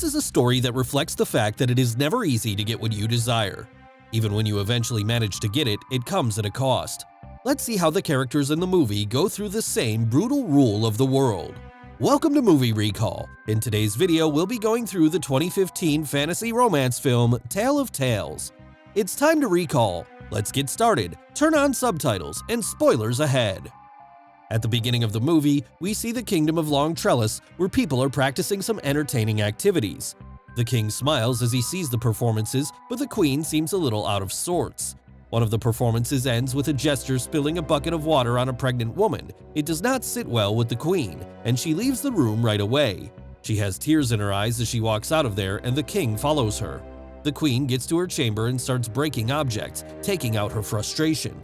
This is a story that reflects the fact that it is never easy to get what you desire. Even when you eventually manage to get it, it comes at a cost. Let's see how the characters in the movie go through the same brutal rule of the world. Welcome to Movie Recall. In today's video, we'll be going through the 2015 fantasy romance film Tale of Tales. It's time to recall. Let's get started. Turn on subtitles and spoilers ahead. At the beginning of the movie, we see the Kingdom of Longtrellis, where people are practicing some entertaining activities. The king smiles as he sees the performances, but the queen seems a little out of sorts. One of the performances ends with a jester spilling a bucket of water on a pregnant woman. It does not sit well with the queen, and she leaves the room right away. She has tears in her eyes as she walks out of there, and the king follows her. The queen gets to her chamber and starts breaking objects, taking out her frustration.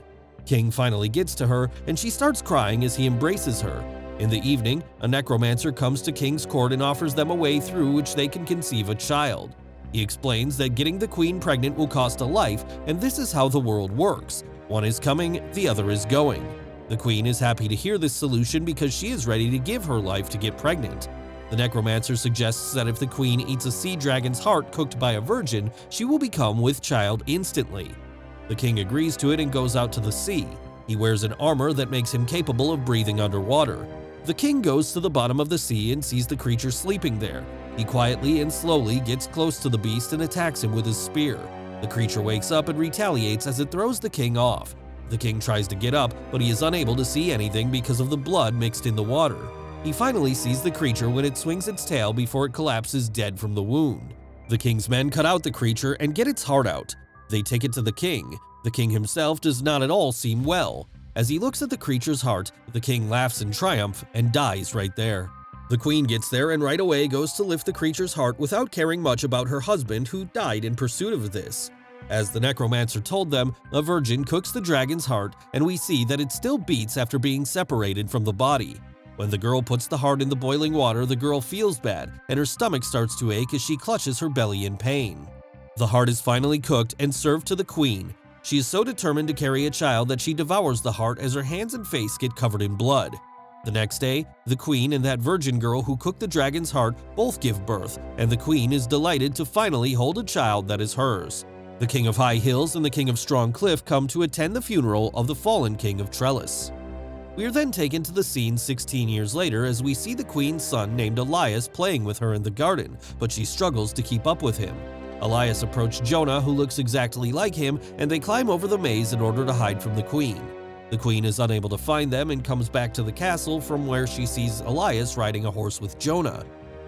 King finally gets to her, and she starts crying as he embraces her. In the evening, a necromancer comes to King's court and offers them a way through which they can conceive a child. He explains that getting the queen pregnant will cost a life, and this is how the world works. One is coming, the other is going. The queen is happy to hear this solution because she is ready to give her life to get pregnant. The necromancer suggests that if the queen eats a sea dragon's heart cooked by a virgin, she will become with child instantly. The king agrees to it and goes out to the sea. He wears an armor that makes him capable of breathing underwater. The king goes to the bottom of the sea and sees the creature sleeping there. He quietly and slowly gets close to the beast and attacks him with his spear. The creature wakes up and retaliates as it throws the king off. The king tries to get up, but he is unable to see anything because of the blood mixed in the water. He finally sees the creature when it swings its tail before it collapses dead from the wound. The king's men cut out the creature and get its heart out. They take it to the king. The king himself does not at all seem well. As he looks at the creature's heart, the king laughs in triumph and dies right there. The queen gets there and right away goes to lift the creature's heart without caring much about her husband who died in pursuit of this. As the necromancer told them, a virgin cooks the dragon's heart, and we see that it still beats after being separated from the body. When the girl puts the heart in the boiling water, the girl feels bad, and her stomach starts to ache as she clutches her belly in pain. The heart is finally cooked and served to the queen. She is so determined to carry a child that she devours the heart as her hands and face get covered in blood. The next day, the queen and that virgin girl who cooked the dragon's heart both give birth, and the queen is delighted to finally hold a child that is hers. The King of Highhills and the King of Strong Cliff come to attend the funeral of the fallen King of Trellis. We are then taken to the scene 16 years later as we see the queen's son named Elias playing with her in the garden, but she struggles to keep up with him. Elias approached Jonah, who looks exactly like him, and they climb over the maze in order to hide from the queen. The queen is unable to find them and comes back to the castle, from where she sees Elias riding a horse with Jonah.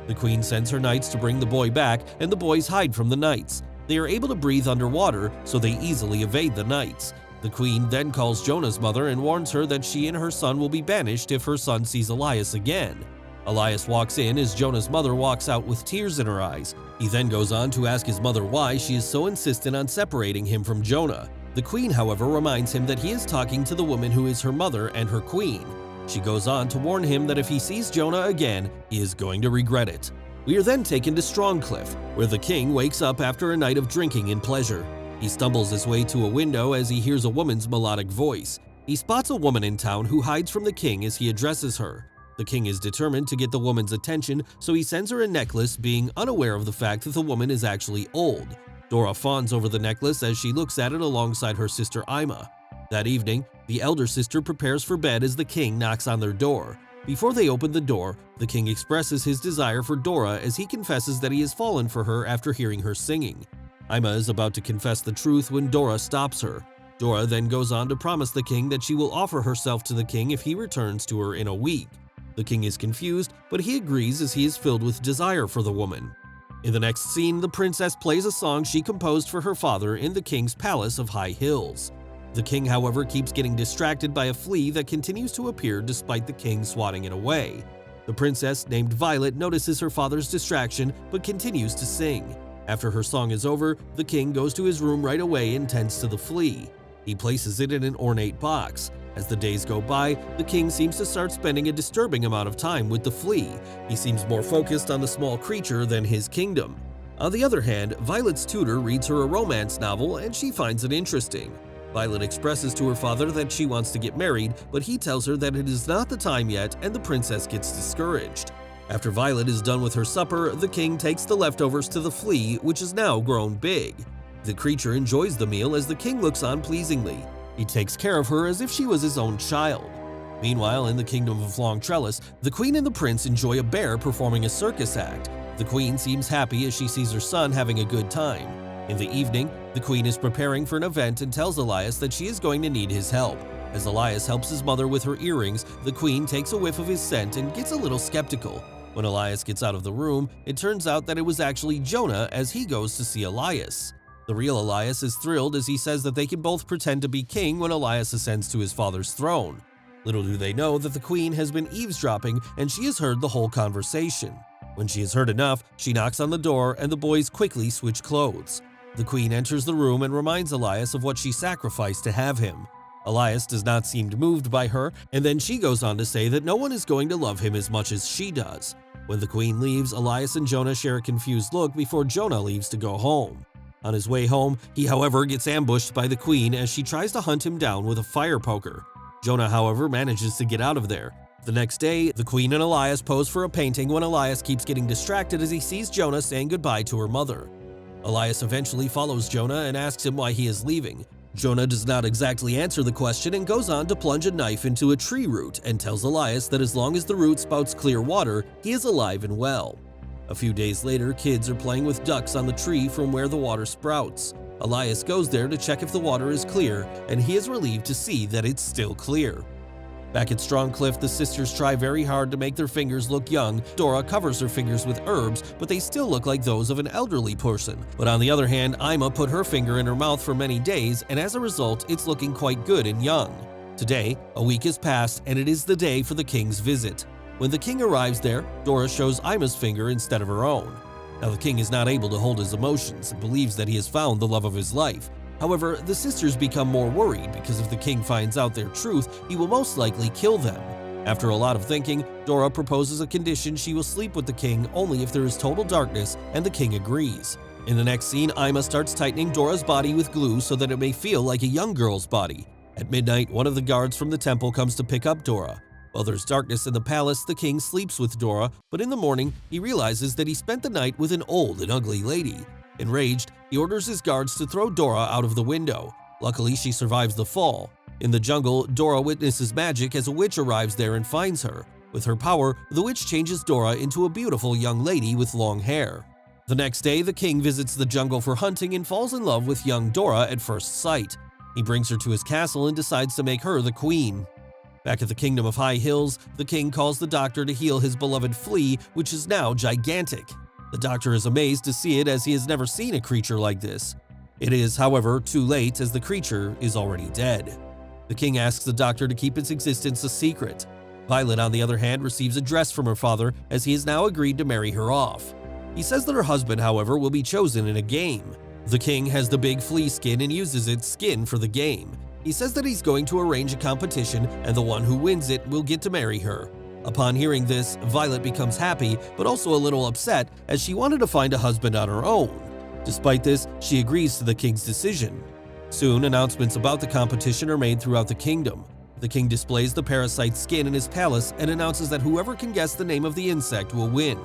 The queen sends her knights to bring the boy back, and the boys hide from the knights. They are able to breathe underwater, so they easily evade the knights. The queen then calls Jonah's mother and warns her that she and her son will be banished if her son sees Elias again. Elias walks in as Jonah's mother walks out with tears in her eyes. He then goes on to ask his mother why she is so insistent on separating him from Jonah. The queen, however, reminds him that he is talking to the woman who is her mother and her queen. She goes on to warn him that if he sees Jonah again, he is going to regret it. We are then taken to Strongcliff, where the king wakes up after a night of drinking and pleasure. He stumbles his way to a window as he hears a woman's melodic voice. He spots a woman in town who hides from the king as he addresses her. The king is determined to get the woman's attention, so he sends her a necklace, being unaware of the fact that the woman is actually old. Dora fawns over the necklace as she looks at it alongside her sister Ima. That evening, the elder sister prepares for bed as the king knocks on their door. Before they open the door, the king expresses his desire for Dora as he confesses that he has fallen for her after hearing her singing. Ima is about to confess the truth when Dora stops her. Dora then goes on to promise the king that she will offer herself to the king if he returns to her in a week. The king is confused, but he agrees as he is filled with desire for the woman. In the next scene, the princess plays a song she composed for her father in the king's palace of High Hills. The king, however, keeps getting distracted by a flea that continues to appear despite the king swatting it away. The princess, named Violet, notices her father's distraction but continues to sing. After her song is over, the king goes to his room right away and tends to the flea. He places it in an ornate box. As the days go by, the king seems to start spending a disturbing amount of time with the flea. He seems more focused on the small creature than his kingdom. On the other hand, Violet's tutor reads her a romance novel and she finds it interesting. Violet expresses to her father that she wants to get married, but he tells her that it is not the time yet and the princess gets discouraged. After Violet is done with her supper, the king takes the leftovers to the flea, which is now grown big. The creature enjoys the meal as the king looks on pleasingly. He takes care of her as if she was his own child. Meanwhile, in the Kingdom of Longtrellis, the queen and the prince enjoy a bear performing a circus act. The queen seems happy as she sees her son having a good time. In the evening, the queen is preparing for an event and tells Elias that she is going to need his help. As Elias helps his mother with her earrings, the queen takes a whiff of his scent and gets a little skeptical. When Elias gets out of the room, it turns out that it was actually Jonah as he goes to see Elias. The real Elias is thrilled as he says that they can both pretend to be king when Elias ascends to his father's throne. Little do they know that the queen has been eavesdropping and she has heard the whole conversation. When she has heard enough, she knocks on the door and the boys quickly switch clothes. The queen enters the room and reminds Elias of what she sacrificed to have him. Elias does not seem moved by her, and then she goes on to say that no one is going to love him as much as she does. When the queen leaves, Elias and Jonah share a confused look before Jonah leaves to go home. On his way home, he however gets ambushed by the queen as she tries to hunt him down with a fire poker. Jonah however manages to get out of there. The next day, the queen and Elias pose for a painting when Elias keeps getting distracted as he sees Jonah saying goodbye to her mother. Elias eventually follows Jonah and asks him why he is leaving. Jonah does not exactly answer the question and goes on to plunge a knife into a tree root and tells Elias that as long as the root spouts clear water, he is alive and well. A few days later, kids are playing with ducks on the tree from where the water sprouts. Elias goes there to check if the water is clear, and he is relieved to see that it's still clear. Back at Strongcliff, the sisters try very hard to make their fingers look young. Dora covers her fingers with herbs, but they still look like those of an elderly person. But on the other hand, Ima put her finger in her mouth for many days, and as a result, it's looking quite good and young. Today, a week has passed, and it is the day for the king's visit. When the king arrives there, Dora shows Ima's finger instead of her own. Now, the king is not able to hold his emotions and believes that he has found the love of his life. However, the sisters become more worried because if the king finds out their truth, he will most likely kill them. After a lot of thinking, Dora proposes a condition: she will sleep with the king only if there is total darkness, and the king agrees. In the next scene, Ima starts tightening Dora's body with glue so that it may feel like a young girl's body. At midnight, one of the guards from the temple comes to pick up Dora. While there's darkness in the palace, the king sleeps with Dora, but in the morning, he realizes that he spent the night with an old and ugly lady. Enraged, he orders his guards to throw Dora out of the window. Luckily, she survives the fall. In the jungle, Dora witnesses magic as a witch arrives there and finds her. With her power, the witch changes Dora into a beautiful young lady with long hair. The next day, the king visits the jungle for hunting and falls in love with young Dora at first sight. He brings her to his castle and decides to make her the queen. Back at the Kingdom of Highhills, the king calls the doctor to heal his beloved Flea, which is now gigantic. The doctor is amazed to see it as he has never seen a creature like this. It is, however, too late as the creature is already dead. The king asks the doctor to keep its existence a secret. Violet, on the other hand, receives a dress from her father as he has now agreed to marry her off. He says that her husband, however, will be chosen in a game. The king has the big flea skin and uses its skin for the game. He says that he's going to arrange a competition and the one who wins it will get to marry her. Upon hearing this, Violet becomes happy but also a little upset as she wanted to find a husband on her own. Despite this, she agrees to the king's decision. Soon, announcements about the competition are made throughout the kingdom. The king displays the parasite's skin in his palace and announces that whoever can guess the name of the insect will win.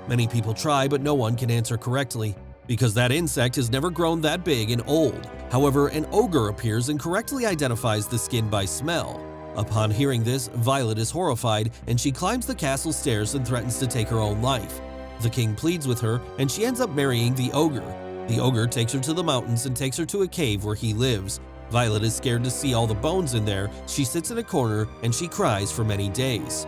Many people try, but no one can answer correctly, because that insect has never grown that big and old. However, an ogre appears and correctly identifies the skin by smell. Upon hearing this, Violet is horrified and she climbs the castle stairs and threatens to take her own life. The king pleads with her and she ends up marrying the ogre. The ogre takes her to the mountains and takes her to a cave where he lives. Violet is scared to see all the bones in there. She sits in a corner and she cries for many days.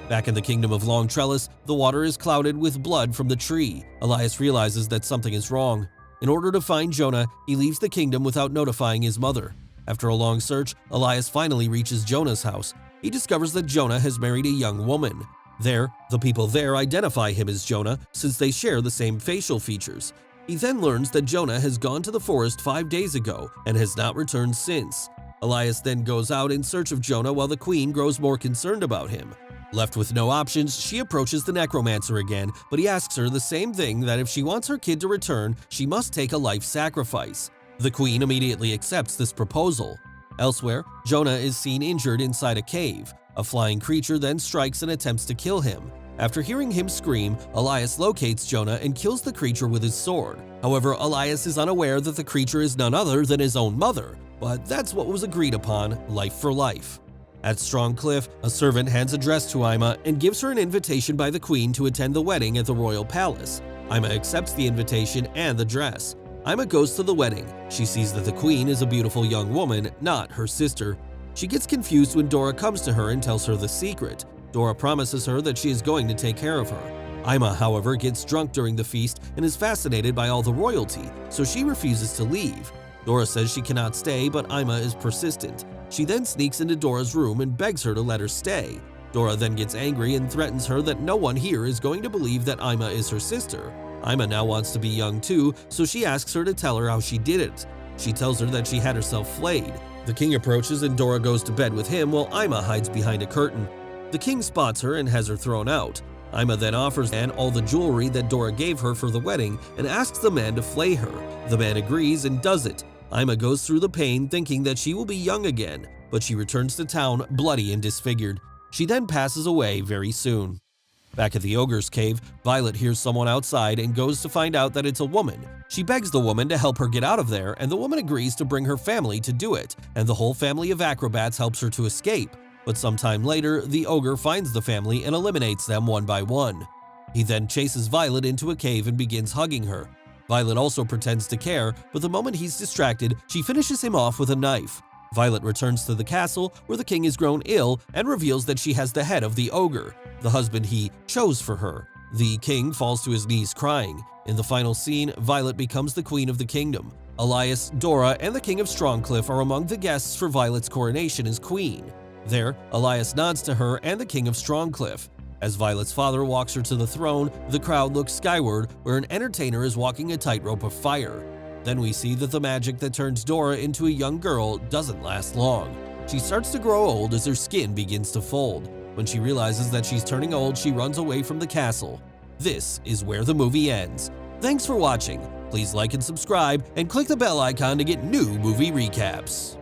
Back in the Kingdom of Longtrellis, the water is clouded with blood from the tree. Elias realizes that something is wrong. In order to find Jonah, he leaves the kingdom without notifying his mother. After a long search, Elias finally reaches Jonah's house. He discovers that Jonah has married a young woman. There, the people there identify him as Jonah since they share the same facial features. He then learns that Jonah has gone to the forest 5 days ago and has not returned since. Elias then goes out in search of Jonah while the queen grows more concerned about him. Left with no options, she approaches the necromancer again, but he asks her the same thing, that if she wants her kid to return, she must take a life sacrifice. The queen immediately accepts this proposal. Elsewhere, Jonah is seen injured inside a cave. A flying creature then strikes and attempts to kill him. After hearing him scream, Elias locates Jonah and kills the creature with his sword. However, Elias is unaware that the creature is none other than his own mother, but that's what was agreed upon, life for life. At Strong Cliff, a servant hands a dress to Ima and gives her an invitation by the queen to attend the wedding at the royal palace. Ima accepts the invitation and the dress. Ima goes to the wedding. She sees that the queen is a beautiful young woman, not her sister. She gets confused when Dora comes to her and tells her the secret. Dora promises her that she is going to take care of her. Ima, however, gets drunk during the feast and is fascinated by all the royalty, so she refuses to leave. Dora says she cannot stay, but Ima is persistent. She then sneaks into Dora's room and begs her to let her stay. Dora then gets angry and threatens her that no one here is going to believe that Ima is her sister. Ima now wants to be young too, so she asks her to tell her how she did it. She tells her that she had herself flayed. The king approaches and Dora goes to bed with him while Ima hides behind a curtain. The king spots her and has her thrown out. Ima then offers the man all the jewelry that Dora gave her for the wedding and asks the man to flay her. The man agrees and does it. Ima goes through the pain thinking that she will be young again, but she returns to town bloody and disfigured. She then passes away very soon. Back at the ogre's cave, Violet hears someone outside and goes to find out that it's a woman. She begs the woman to help her get out of there, and the woman agrees to bring her family to do it, and the whole family of acrobats helps her to escape. But sometime later, the ogre finds the family and eliminates them one by one. He then chases Violet into a cave and begins hugging her. Violet also pretends to care, but the moment he's distracted, she finishes him off with a knife. Violet returns to the castle, where the king is grown ill and reveals that she has the head of the ogre, the husband he chose for her. The king falls to his knees crying. In the final scene, Violet becomes the queen of the kingdom. Elias, Dora, and the king of Strongcliff are among the guests for Violet's coronation as queen. There, Elias nods to her and the king of Strongcliff. As Violet's father walks her to the throne, the crowd looks skyward, where an entertainer is walking a tightrope of fire. Then we see that the magic that turns Dora into a young girl doesn't last long. She starts to grow old as her skin begins to fold. When she realizes that she's turning old, she runs away from the castle. This is where the movie ends. Thanks for watching. Please like and subscribe, and click the bell icon to get new movie recaps.